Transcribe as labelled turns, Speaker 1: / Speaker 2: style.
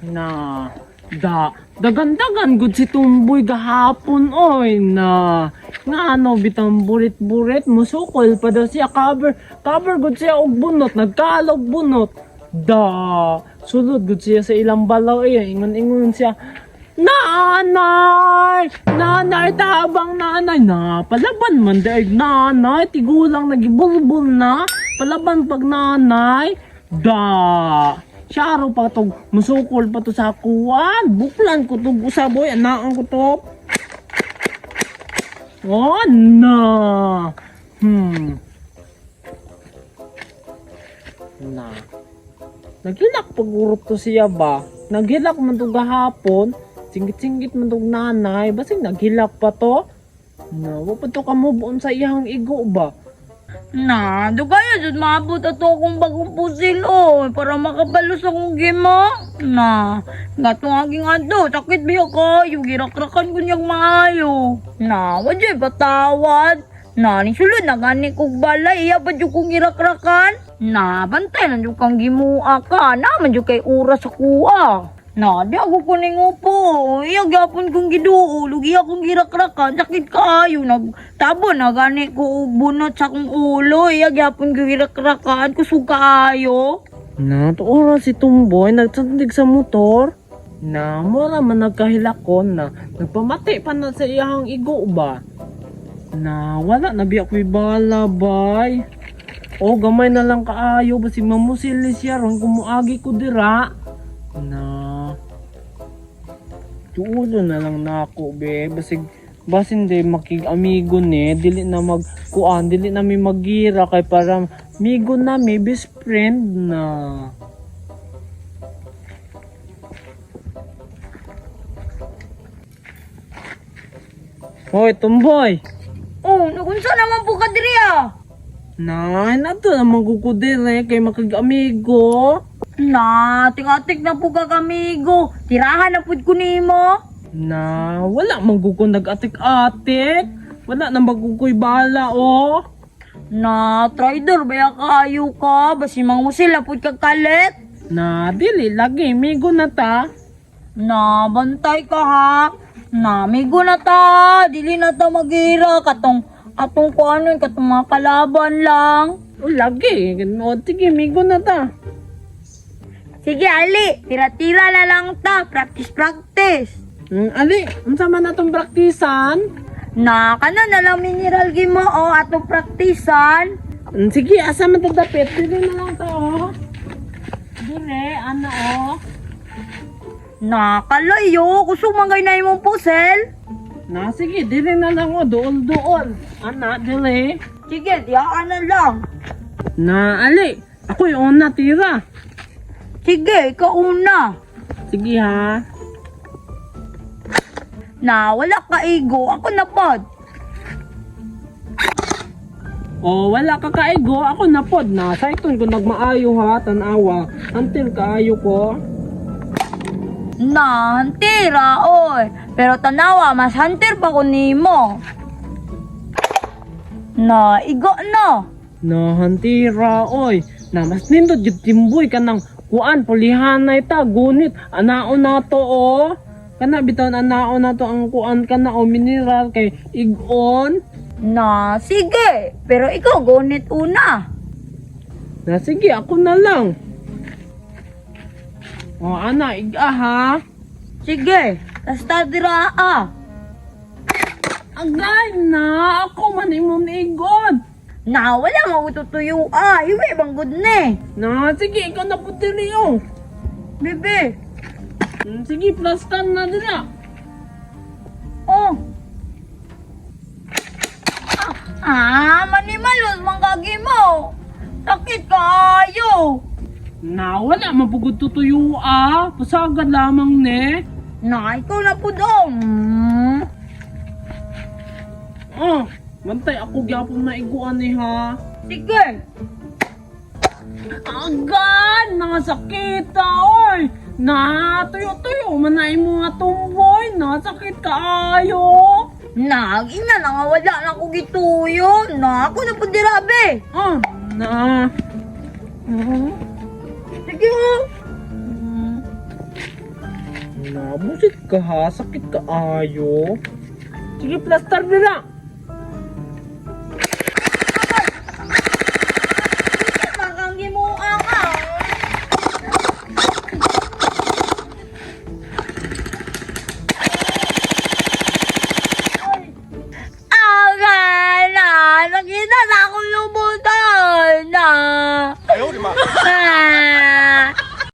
Speaker 1: Na, dagan-dagan gud si Tumboy gahapon oy na nga ano bitang burit-burit musukol pa daw siya cover gud siya og bunot nagkalog bunot sulod gud siya sa ilang balaw ingon siya nanay tabang nanay na palaban man daig nanay tigulang nagibulbul na palaban pag nanay Syaro pa to, musukol pa to sa kuwan. Buklan ko to, usaboy, anaan ko to. Oh, na. Na. Naghilak pag-urot to siya ba? Naghilak man to gahapon. Singit-singit man to nanay. Basing naghilak pa to. Na, wapad to kamubuon sa iyang igo ba?
Speaker 2: Na, kaya dyan maabot ato akong bagong pusil, para makabalos akong gima. Na, gatong aking ado, sakit biya kayo, girakrakan ko niyang maayo. Na, wadya patawad. Na, ni sulod na gani kong balay, iya ba dyan kong girakrakan? Na, bantay na dyan kang gimua ka, naman dyan kay oras sa kuha. Na, di ako kuning upo. Iya gyapon kong giduol, iya akong girakrakan, sakit kaayo, nagtabo na gani ko bunot sa akong ulo, iya gyapon kong girakrakan, kusog kaayo.
Speaker 1: Na, to oras si Tumboy, nagsandig sa motor. Na, mura man nagkahilakon na, nagpamati pa na sa iyang igo ba? Na, wala na biya ko'y bala, bay. O, gamay na lang kaayo, basi mamusilis siya, ron kumuagi ko dira. Na, tuulo na lang na ako, be. Basin de makig-amigo ni, dili na magkuan, dili na may magira, kay para amigo na, may best friend na. Hoy, Tumboy!
Speaker 2: Oh, nakunsa naman po ka diri
Speaker 1: Nay, nato na magkukudire kay makig-amigo.
Speaker 2: Na, ting-atik na po ka kamigo. Tirahan na po ko nimo.
Speaker 1: Na, wala magkukun nag-atik-atik. Wala na magkukuy bala, oh.
Speaker 2: Na, trader baya kayo ka. Basi mangusil na po kakalit.
Speaker 1: Na, dili lagi, migo na ta.
Speaker 2: Na, bantay ka ha. Na, migo na ta. Dili na ta magira. Atong ko ano, katong mga kalaban lang.
Speaker 1: O, lagi. O, sige, migo na ta.
Speaker 2: Sige, Ali. Tira-tira na lang ta. Practice.
Speaker 1: Ali, unsa man natong praktisan?
Speaker 2: Na, kana na lang mineral game mo, atong praktisan.
Speaker 1: Sige, asa man tagdapit? Dili na lang ta, oh. Dire, ano, oh.
Speaker 2: Na, kalayo. Kusog mangay na imong pusel.
Speaker 1: Na, sige, dili na lang, oh. Dool. Ana, dili.
Speaker 2: Sige, diyaan na lang.
Speaker 1: Na, Ali, ako yung una tira.
Speaker 2: Sige, ikaw una.
Speaker 1: Sige, ha.
Speaker 2: Na, wala ka ego. Ako na pod.
Speaker 1: O, wala ka kaigo. Ako na pod na. Saiton ko nagmaayo, ha. Tanawa. Until kaayo ko.
Speaker 2: Na, hantira, oy. Pero tanawa, mas hunter pa ko nimo. Na, igo na.
Speaker 1: Na, hantira, oy. Na, mas nindot yung timboy ka ng kuan, pulihanay ta, gunit. Anao na to, oh. Kana, bitawan anao na to ang kuan ka na, oh, mineral kay igon.
Speaker 2: Na, sige. Pero ikaw, gunit una.
Speaker 1: Na, sige, ako na lang. O, ana, iga, ha.
Speaker 2: Sige, tas dira
Speaker 1: Agay na, ako man imong igon.
Speaker 2: Na, wala magututuyo Iwi bang good ne.
Speaker 1: Na, sige, ikaw na po diriyo.
Speaker 2: Bebe.
Speaker 1: Sige, plastan na dira.
Speaker 2: Oh. Manimalos manggagi mo. Sakit kayo.
Speaker 1: Na, wala mapugod tutuyo, Pasagad lamang, ne.
Speaker 2: Na, ikaw na po dong.
Speaker 1: Mantay ako gyapon na iguan ni, ha.
Speaker 2: Sige.
Speaker 1: Agad, nakasakit, oy. Na, tuyo-tuyo, manay mo nga Tumboy, nasakit kaayo.
Speaker 2: Na, ina na nga wala na ko gituyo. Na, ako na po dirabe.
Speaker 1: Na.
Speaker 2: Sige ho.
Speaker 1: Nabusit ka ha, sakit ka ayo. Sige, plaster na lang.